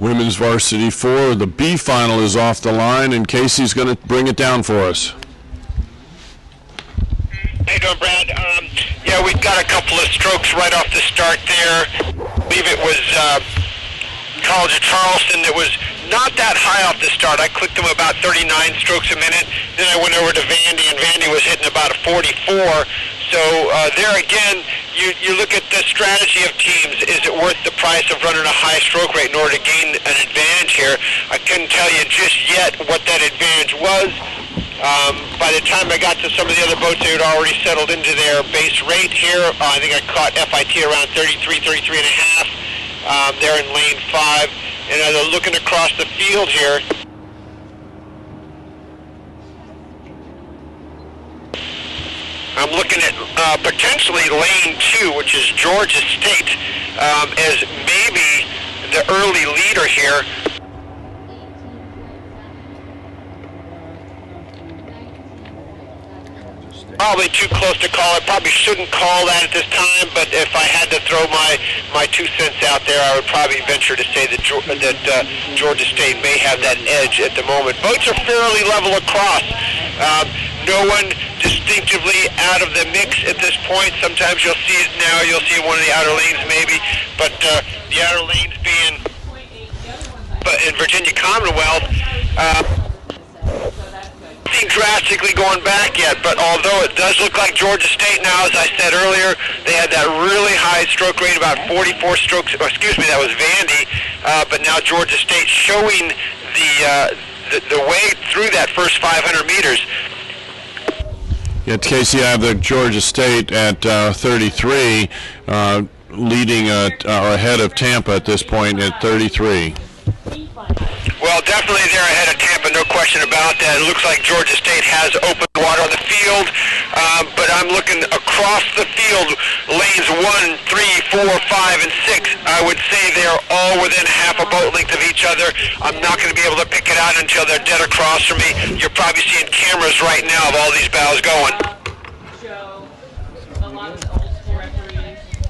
Women's Varsity 4, the B final is off the line, and Casey's going to bring it down for us. How you doing, Brad? Yeah, we've got a couple of strokes right off the start there. I believe it was College of Charleston that was not that high off the start. I clicked them about 39 strokes a minute. Then I went over to Vandy, and Vandy was hitting about a 44. So there again, you look at the strategy of teams. Is it worth the price of running a high stroke rate in order to gain an advantage here? I couldn't tell you just yet what that advantage was. By the time I got to some of the other boats, they had already settled into their base rate here. I think I caught FIT around 33, 33 and a half. They're in lane 5. And as I'm looking across the field here, I'm looking at potentially lane 2, which is Georgia State, as maybe the early leader here. Probably too close to call. I probably shouldn't call that at this time, but if I had to throw my 2 cents out there, I would probably venture to say that Georgia State may have that edge at the moment. Boats are fairly level across. No one distinctively out of the mix at this point. Sometimes you'll see it now. You'll see one of the outer lanes maybe, but the outer lanes being in Virginia Commonwealth, nothing drastically going back yet, but although it does look like Georgia State now, as I said earlier, they had that really high stroke rate, about 44 strokes, excuse me, that was Vandy, but now Georgia State showing the way through that first 500 meters. Yeah, Casey, I have the Georgia State at 33, leading or ahead of Tampa at this point at 33. Well, definitely they're ahead of Tampa, no question about that. It looks like Georgia State has open water on the field, but I'm looking across the field, lanes 1, 3, 4, 5, and 6. I would say they're all within half a boat length of each other. I'm not going to be able to pick it out until they're dead across from me. You're probably seeing cameras right now of all these bows going.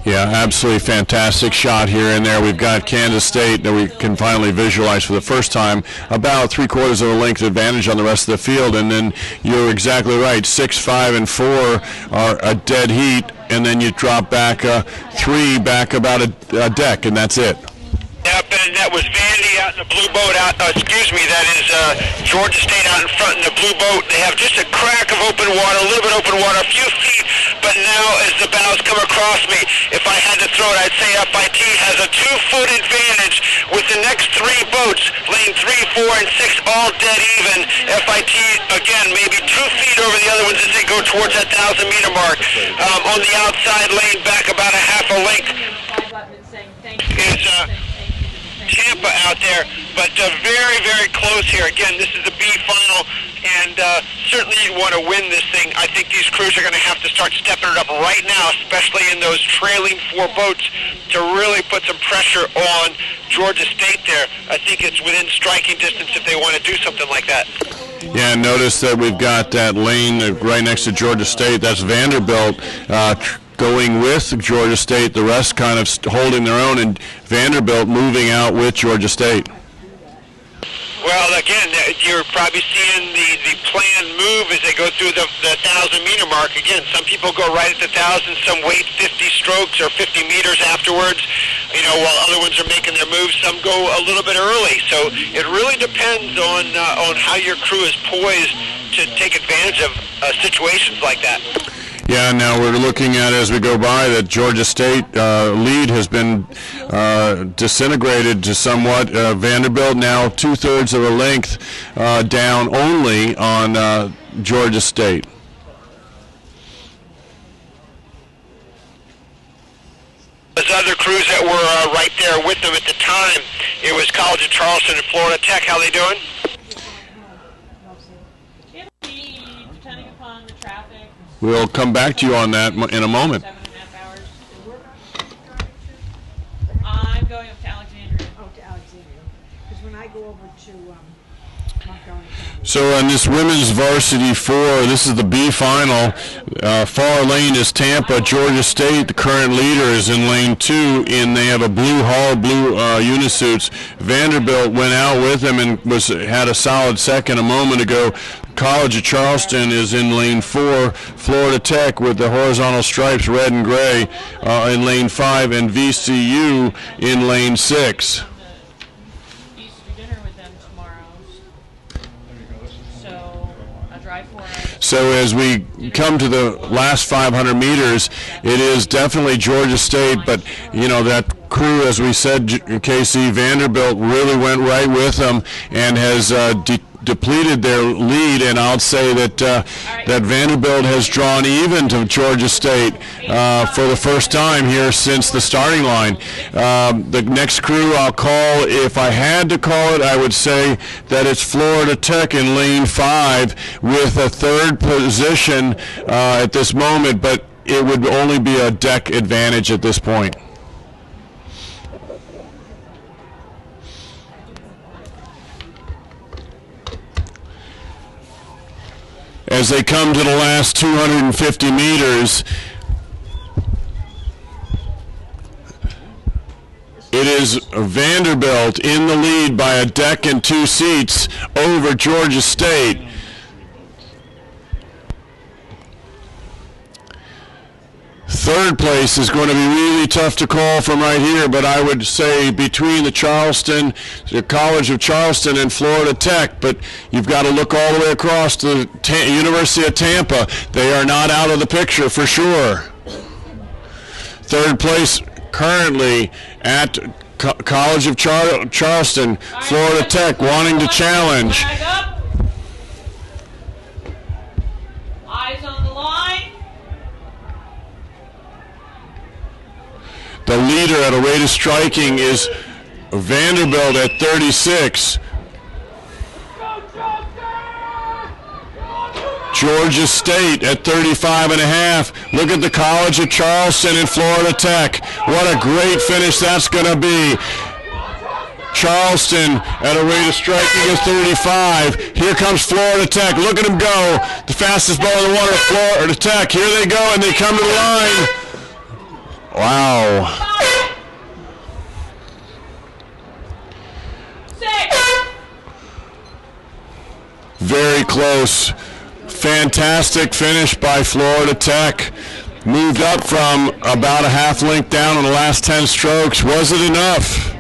Yeah, absolutely fantastic shot here and there. We've got Kansas State that we can finally visualize for the first time, about 3/4 of a length advantage on the rest of the field. And then you're exactly right, 6, 5, and 4 are a dead heat, and then you drop back 3 back about a deck, and that's it. Yep, and that was Vandy out in the blue boat. That is Georgia State out in front in the blue boat. They have just a crack of open water, a little bit open water, a few feet, but now as the bows come across me, if I had to throw it, I'd say FIT has a 2-foot advantage with the next 3 boats, lane 3, 4, and 6, all dead even. FIT, again, maybe 2 feet over the other ones as they go towards that 1,000-meter mark. On the outside lane, back about a half a length, is Tampa out there, but very, very close here. Again, this is the B final, and certainly you want to win this thing. I think these crews are going to have to start stepping it up right now, especially in those trailing 4 boats, to really put some pressure on Georgia State there. I think it's within striking distance if they want to do something like that. Yeah, notice that we've got that lane right next to Georgia State. That's Vanderbilt going with Georgia State, the rest kind of holding their own, and Vanderbilt moving out with Georgia State. Well, again, you're probably seeing the planned move as they go through the 1,000-meter mark. Again, some people go right at the 1,000, some wait 50 strokes or 50 meters afterwards, while other ones are making their moves. Some go a little bit early. So it really depends on how your crew is poised to take advantage of situations like that. Yeah, now we're looking at, as we go by, that Georgia State lead has been disintegrated to somewhat. Vanderbilt now 2/3 of a length down only on Georgia State. There's other crews that were right there with them at the time. It was College of Charleston and Florida Tech. How they doing? Depending upon the traffic. We'll come back to you on that in a moment. 7.5 hours. I'm going up to Alexandria. Oh, to Alexandria. Because when I go over to Montgomery County. So in this women's varsity 4, this is the B final. Far lane is Tampa. Georgia State, the current leader, is in lane 2, and they have a blue hull, blue unisuits. Vanderbilt went out with them and had a solid second a moment ago. College of Charleston is in lane 4. Florida Tech with the horizontal stripes, red and gray, in lane 5, and VCU in lane 6. So as we come to the last 500 meters, it is definitely Georgia State, but you know that crew, as we said, KC, Vanderbilt really went right with them and has depleted their lead, and I'll say that that Vanderbilt has drawn even to Georgia State for the first time here since the starting line. The next crew I'll call, if I had to call it, I would say that it's Florida Tech in lane 5 with a third position at this moment, but it would only be a deck advantage at this point. As they come to the last 250 meters, it is Vanderbilt in the lead by a deck and 2 seats over Georgia State. Third place is going to be really tough to call from right here, but I would say between the College of Charleston and Florida Tech, but you've got to look all the way across to the University of Tampa. They are not out of the picture for sure. Third place currently at College of Charleston, Florida Tech wanting to challenge. Eyes on the line. The leader at a rate of striking is Vanderbilt at 36. Georgia State at 35.5. Look at the College of Charleston and Florida Tech. What a great finish that's going to be. Charleston at a rate of striking is 35. Here comes Florida Tech. Look at them go. The fastest ball in the water, Florida Tech. Here they go, and they come to the line. Wow. 6. Very close. Fantastic finish by Florida Tech. Moved up from about a half length down in the last 10 strokes. Was it enough?